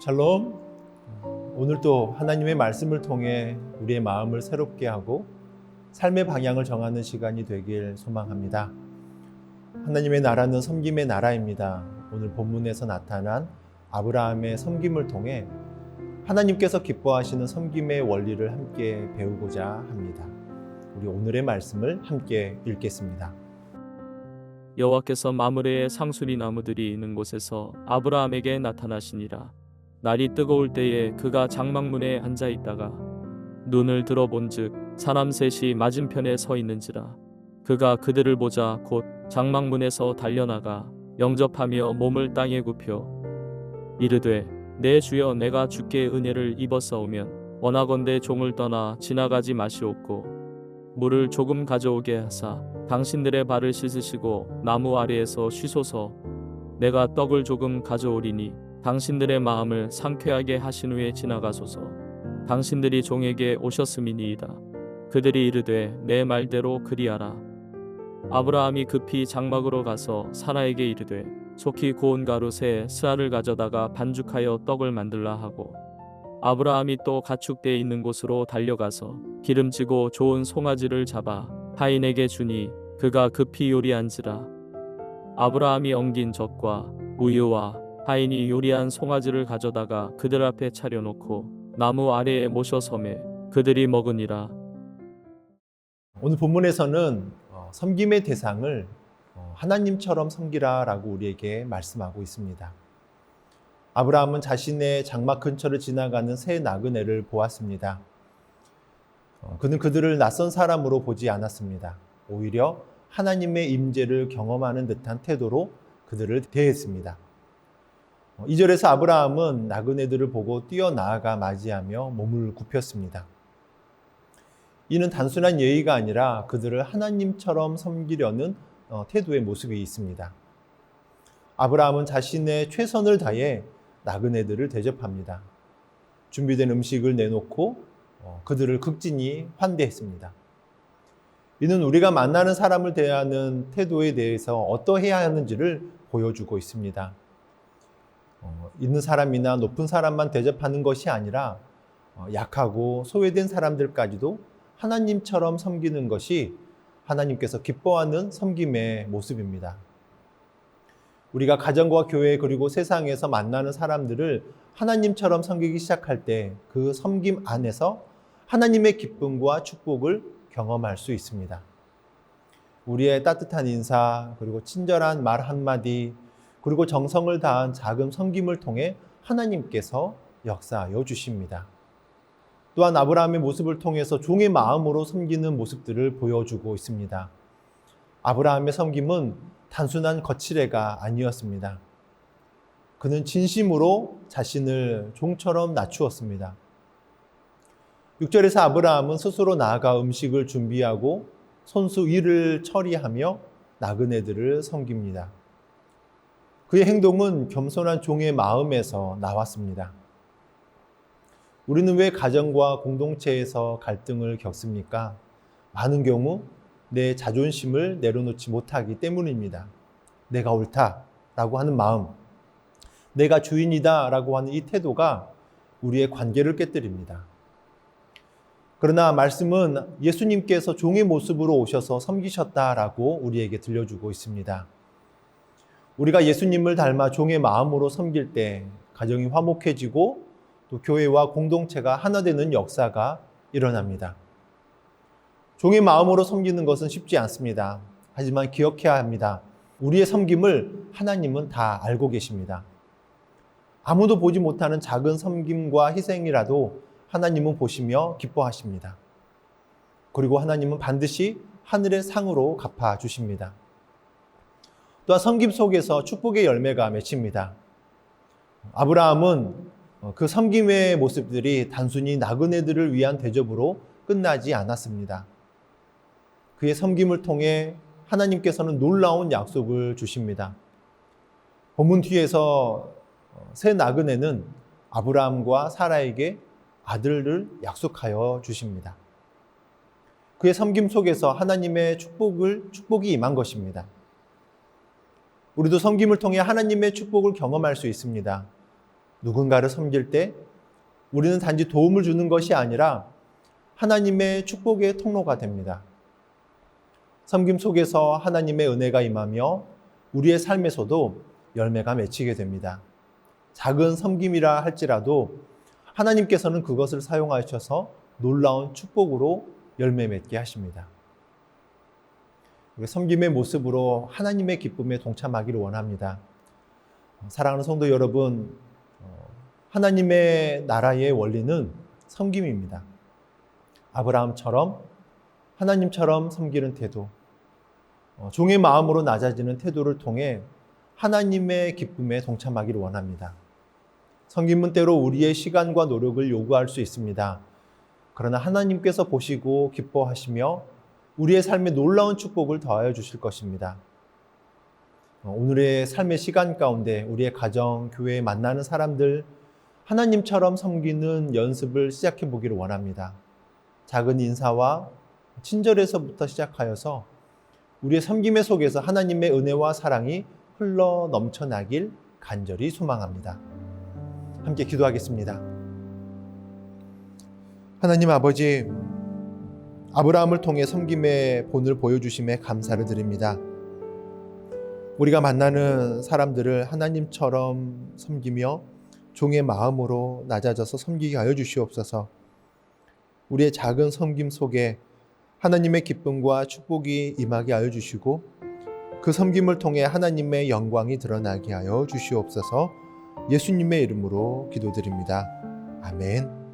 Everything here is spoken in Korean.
샬롬. 오늘도 하나님의 말씀을 통해 우리의 마음을 새롭게 하고 삶의 방향을 정하는 시간이 되길 소망합니다. 하나님의 나라는 섬김의 나라입니다. 오늘 본문에서 나타난 아브라함의 섬김을 통해 하나님께서 기뻐하시는 섬김의 원리를 함께 배우고자 합니다. 우리 오늘의 말씀을 함께 읽겠습니다. 여호와께서 마므레의 상수리 나무들이 있는 곳에서 아브라함에게 나타나시니라. 날이 뜨거울 때에 그가 장막문에 앉아 있다가 눈을 들어본즉 사람 셋이 맞은편에 서 있는지라. 그가 그들을 보자 곧 장막문에서 달려나가 영접하며 몸을 땅에 굽혀 이르되 내 주여, 내가 주께 은혜를 입었사오면 원하건대 종을 떠나 지나가지 마시옵고 물을 조금 가져오게 하사 당신들의 발을 씻으시고 나무 아래에서 쉬소서. 내가 떡을 조금 가져오리니 당신들의 마음을 상쾌하게 하신 후에 지나가소서. 당신들이 종에게 오셨음이니이다. 그들이 이르되 내 말대로 그리하라. 아브라함이 급히 장막으로 가서 사라에게 이르되 속히 고운 가루새 스아를 가져다가 반죽하여 떡을 만들라 하고, 아브라함이 또 가축대 있는 곳으로 달려가서 기름지고 좋은 송아지를 잡아 하인에게 주니 그가 급히 요리한지라. 아브라함이 엉긴 젖과 우유와 하인이 요리한 송아지를 가져다가 그들 앞에 차려놓고 나무 아래에 모셔 섬에 그들이 먹으니라. 오늘 본문에서는 섬김의 대상을 하나님처럼 섬기라라고 우리에게 말씀하고 있습니다. 아브라함은 자신의 장막 근처를 지나가는 새 나그네를 보았습니다. 그는 그들을 낯선 사람으로 보지 않았습니다. 오히려 하나님의 임재를 경험하는 듯한 태도로 그들을 대했습니다. 2절에서 아브라함은 나그네들을 보고 뛰어나아가 맞이하며 몸을 굽혔습니다. 이는 단순한 예의가 아니라 그들을 하나님처럼 섬기려는 태도의 모습이 있습니다. 아브라함은 자신의 최선을 다해 나그네들을 대접합니다. 준비된 음식을 내놓고 그들을 극진히 환대했습니다. 이는 우리가 만나는 사람을 대하는 태도에 대해서 어떠해야 하는지를 보여주고 있습니다. 있는 사람이나 높은 사람만 대접하는 것이 아니라 약하고 소외된 사람들까지도 하나님처럼 섬기는 것이 하나님께서 기뻐하는 섬김의 모습입니다. 우리가 가정과 교회 그리고 세상에서 만나는 사람들을 하나님처럼 섬기기 시작할 때 그 섬김 안에서 하나님의 기쁨과 축복을 경험할 수 있습니다. 우리의 따뜻한 인사, 그리고 친절한 말 한마디, 그리고 정성을 다한 작은 섬김을 통해 하나님께서 역사하여 주십니다. 또한 아브라함의 모습을 통해서 종의 마음으로 섬기는 모습들을 보여주고 있습니다. 아브라함의 섬김은 단순한 거칠애가 아니었습니다. 그는 진심으로 자신을 종처럼 낮추었습니다. 6절에서 아브라함은 스스로 나아가 음식을 준비하고 손수 일을 처리하며 나그네들을 섬깁니다. 그의 행동은 겸손한 종의 마음에서 나왔습니다. 우리는 왜 가정과 공동체에서 갈등을 겪습니까? 많은 경우 내 자존심을 내려놓지 못하기 때문입니다. 내가 옳다라고 하는 마음, 내가 주인이다라고 하는 이 태도가 우리의 관계를 깨뜨립니다. 그러나 말씀은 예수님께서 종의 모습으로 오셔서 섬기셨다라고 우리에게 들려주고 있습니다. 우리가 예수님을 닮아 종의 마음으로 섬길 때 가정이 화목해지고 또 교회와 공동체가 하나 되는 역사가 일어납니다. 종의 마음으로 섬기는 것은 쉽지 않습니다. 하지만 기억해야 합니다. 우리의 섬김을 하나님은 다 알고 계십니다. 아무도 보지 못하는 작은 섬김과 희생이라도 하나님은 보시며 기뻐하십니다. 그리고 하나님은 반드시 하늘의 상으로 갚아주십니다. 또한 섬김 속에서 축복의 열매가 맺힙니다. 아브라함은 그 섬김의 모습들이 단순히 나그네들을 위한 대접으로 끝나지 않았습니다. 그의 섬김을 통해 하나님께서는 놀라운 약속을 주십니다. 본문 뒤에서 새 나그네는 아브라함과 사라에게 아들을 약속하여 주십니다. 그의 섬김 속에서 하나님의 축복이 임한 것입니다. 우리도 섬김을 통해 하나님의 축복을 경험할 수 있습니다. 누군가를 섬길 때 우리는 단지 도움을 주는 것이 아니라 하나님의 축복의 통로가 됩니다. 섬김 속에서 하나님의 은혜가 임하며 우리의 삶에서도 열매가 맺히게 됩니다. 작은 섬김이라 할지라도 하나님께서는 그것을 사용하셔서 놀라운 축복으로 열매 맺게 하십니다. 섬김의 모습으로 하나님의 기쁨에 동참하기를 원합니다. 사랑하는 성도 여러분, 하나님의 나라의 원리는 섬김입니다. 아브라함처럼 하나님처럼 섬기는 태도, 종의 마음으로 낮아지는 태도를 통해 하나님의 기쁨에 동참하기를 원합니다. 섬김은 때로 우리의 시간과 노력을 요구할 수 있습니다. 그러나 하나님께서 보시고 기뻐하시며 우리의 삶에 놀라운 축복을 더하여 주실 것입니다. 오늘의 삶의 시간 가운데 우리의 가정, 교회에 만나는 사람들, 하나님처럼 섬기는 연습을 시작해 보기를 원합니다. 작은 인사와 친절에서부터 시작하여서 우리의 섬김의 속에서 하나님의 은혜와 사랑이 흘러 넘쳐나길 간절히 소망합니다. 함께 기도하겠습니다. 하나님 아버지, 아브라함을 통해 섬김의 본을 보여주심에 감사를 드립니다. 우리가 만나는 사람들을 하나님처럼 섬기며 종의 마음으로 낮아져서 섬기게 하여 주시옵소서. 우리의 작은 섬김 속에 하나님의 기쁨과 축복이 임하게 하여 주시고 그 섬김을 통해 하나님의 영광이 드러나게 하여 주시옵소서. 예수님의 이름으로 기도드립니다. 아멘.